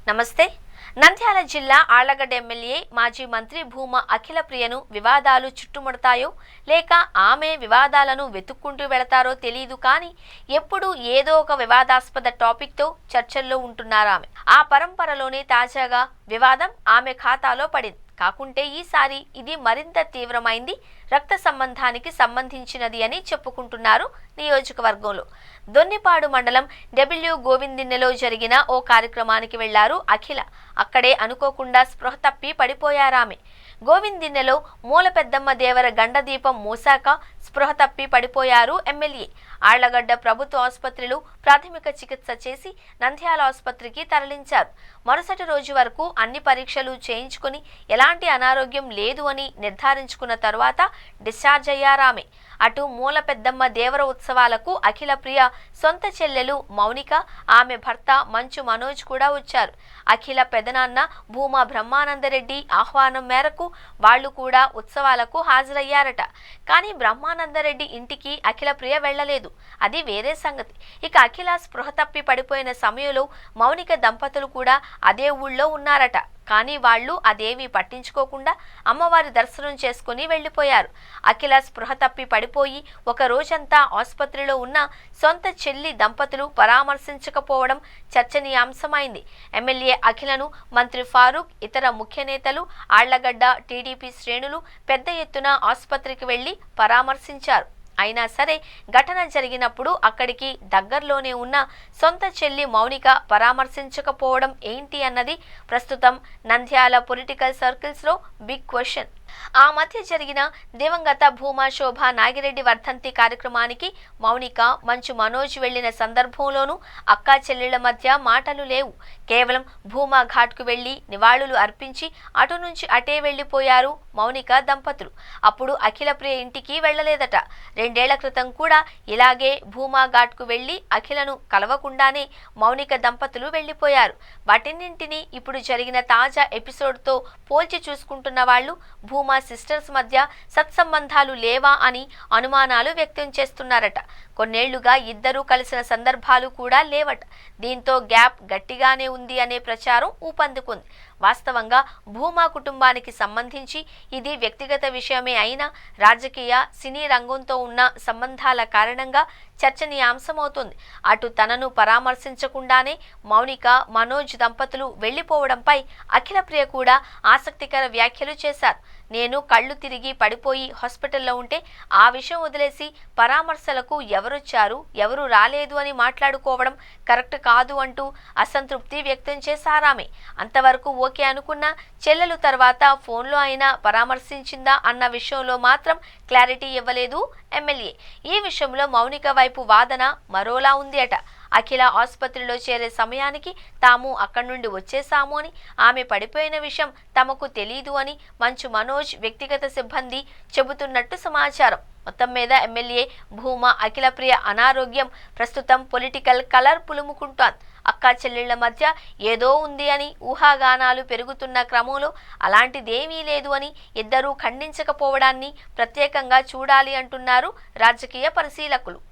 నమస్తే. నంద్యాల జిల్లా ఆళ్లగడ్డ ఎమ్మెల్యే మాజీ మంత్రి భూమా అఖిలప్రియను వివాదాలు చుట్టుముడతాయో లేక ఆమె వివాదాలను వెతుక్కుంటూ వెళతారో తెలియదు కానీ ఎప్పుడూ ఏదో ఒక వివాదాస్పద టాపిక్తో చర్చల్లో ఉంటున్నారామె. ఆ పరంపరలోనే తాజాగా వివాదం ఆమె ఖాతాలో పడింది. కాకుంటే ఈసారి ఇది మరింత తీవ్రమైంది. రక్త సంబంధానికి సంబంధించినది అని చెప్పుకుంటున్నారు నియోజకవర్గంలో. దొన్నిపాడు మండలం గోవిందిన్నెలో జరిగిన ఓ కార్యక్రమానికి వెళ్లారు అఖిల. అక్కడే అనుకోకుండా స్పృహ తప్పి పడిపోయారామె. గోవిందిన్నెలో మూల పెద్దమ్మ దేవర గండదీపం మూసాక స్పృహ తప్పి పడిపోయారు ఎమ్మెల్యే. ఆళ్లగడ్డ ప్రభుత్వ ఆసుపత్రిలో ప్రాథమిక చికిత్స చేసి నంద్యాల ఆసుపత్రికి తరలించారు. మరుసటి రోజు వరకు అన్ని పరీక్షలు చేయించుకుని ఎలాంటి అనారోగ్యం లేదు అని నిర్ధారించుకున్న తరువాత డిశ్చార్జ్ అయ్యారామె. అటు మూల పెద్దమ్మ దేవర ఉత్సవాలకు అఖిల ప్రియ సొంత చెల్లెలు మౌనిక, ఆమె భర్త మంచు మనోజ్ కూడా వచ్చారు. అఖిల పెదనాన్న భూమా బ్రహ్మానందరెడ్డి ఆహ్వానం మేరకు వాళ్లు కూడా ఉత్సవాలకు హాజరయ్యారట. కానీ బ్రహ్మానందరెడ్డి ఇంటికి అఖిల ప్రియ వెళ్లలేదు. అది వేరే సంగతి. ఇక అఖిల స్పృహ తప్పి పడిపోయిన సమయంలో మౌనిక దంపతులు కూడా అదే ఊళ్ళో ఉన్నారట. కానీ వాళ్ళు అదేమీ పట్టించుకోకుండా అమ్మవారి దర్శనం చేసుకుని వెళ్లిపోయారు. అఖిల స్పృహ తప్పి పడిపోయి ఒక రోజంతా ఆసుపత్రిలో ఉన్న సొంత చెల్లి దంపతులు పరామర్శించకపోవడం చర్చనీయాంశమైంది. ఎమ్మెల్యే అఖిలను మంత్రి ఫారూక్, ఇతర ముఖ్య నేతలు, ఆళ్లగడ్డ టీడీపీ శ్రేణులు పెద్ద ఎత్తున ఆసుపత్రికి వెళ్లి పరామర్శించారు. అయినా సరే ఘటన జరిగినప్పుడు అక్కడికి దగ్గరలోనే ఉన్న సొంత చెల్లి మౌనిక పరామర్శించకపోవడం ఏంటి అన్నది ప్రస్తుతం నంద్యాల పొలిటికల్ సర్కిల్స్లో బిగ్ క్వశ్చన్. ఆ మధ్య జరిగిన దివంగత భూమా శోభ నాగిరెడ్డి వర్ధంతి కార్యక్రమానికి మౌనిక, మంచు మనోజ్ వెళ్లిన సందర్భంలోనూ అక్కా చెల్లెళ్ల మధ్య మాటలు లేవు. కేవలం భూమా ఘాట్కు వెళ్లి నివాళులు అర్పించి అటు నుంచి అటే వెళ్లిపోయారు మౌనిక దంపతులు. అప్పుడు అఖిల ప్రియ ఇంటికి వెళ్లలేదట. 2 ఏళ్ల క్రితం కూడా ఇలాగే భూమా ఘాట్కు వెళ్లి అఖిలను కలవకుండానే మౌనిక దంపతులు వెళ్లిపోయారు. వాటిన్నింటినీ ఇప్పుడు జరిగిన తాజా ఎపిసోడ్తో పోల్చి చూసుకుంటున్న వాళ్లు భూమా సిస్టర్స్ మధ్య సత్సంబంధాలు లేవా అని అనుమానాలు వ్యక్తం చేస్తున్నారట. కొన్నేళ్లుగా ఇద్దరూ కలిసిన సందర్భాలు కూడా లేవట. దీంతో గ్యాప్ గట్టిగానే ఉంది అనే ప్రచారం ఊపందుకుంది. వాస్తవంగా భూమా కుటుంబానికి సంబంధించి ఇది వ్యక్తిగత విషయమే అయినా రాజకీయ, సినీ రంగంతో ఉన్న సంబంధాల కారణంగా చర్చనీయాంశమవుతుంది. అటు తనను పరామర్శించకుండానే మౌనిక, మనోజ్ దంపతులు వెళ్లిపోవడంపై అఖిల ప్రియ కూడా ఆసక్తికర వ్యాఖ్యలు చేశారు. నేను కళ్ళు తిరిగి పడిపోయి హాస్పిటల్లో ఉంటే ఆ విషయం వదిలేసి పరామర్శలకు ఎవరొచ్చారు, ఎవరు రాలేదు అని మాట్లాడుకోవడం కరెక్ట్ కాదు అంటూ అసంతృప్తి వ్యక్తం చేశారామె. అంతవరకు ఓకే అనుకున్న చెల్లెలు తర్వాత ఫోన్లో అయినా పరామర్శించిందా అన్న విషయంలో మాత్రం క్లారిటీ ఇవ్వలేదు ఎమ్మెల్యే. ఈ విషయంలో మౌనిక వైపు వాదన మరోలా ఉంది అట. అఖిల ఆసుపత్రిలో చేరే సమయానికి తాము అక్కడి నుండి వచ్చేశాము అని, ఆమె పడిపోయిన విషయం తమకు తెలీదు అని మంచు మనోజ్ వ్యక్తిగత సిబ్బంది చెబుతున్నట్టు సమాచారం. మొత్తం మీద ఎమ్మెల్యే భూమా అఖిల ప్రియ అనారోగ్యం ప్రస్తుతం పొలిటికల్ కలర్ పులుముకుంటోంది. అక్కా చెల్లెళ్ల మధ్య ఏదో ఉంది అని ఊహాగానాలు పెరుగుతున్న క్రమంలో అలాంటిదేమీ లేదు అని ఇద్దరూ ఖండించకపోవడాన్ని ప్రత్యేకంగా చూడాలి అంటున్నారు రాజకీయ పరిశీలకులు.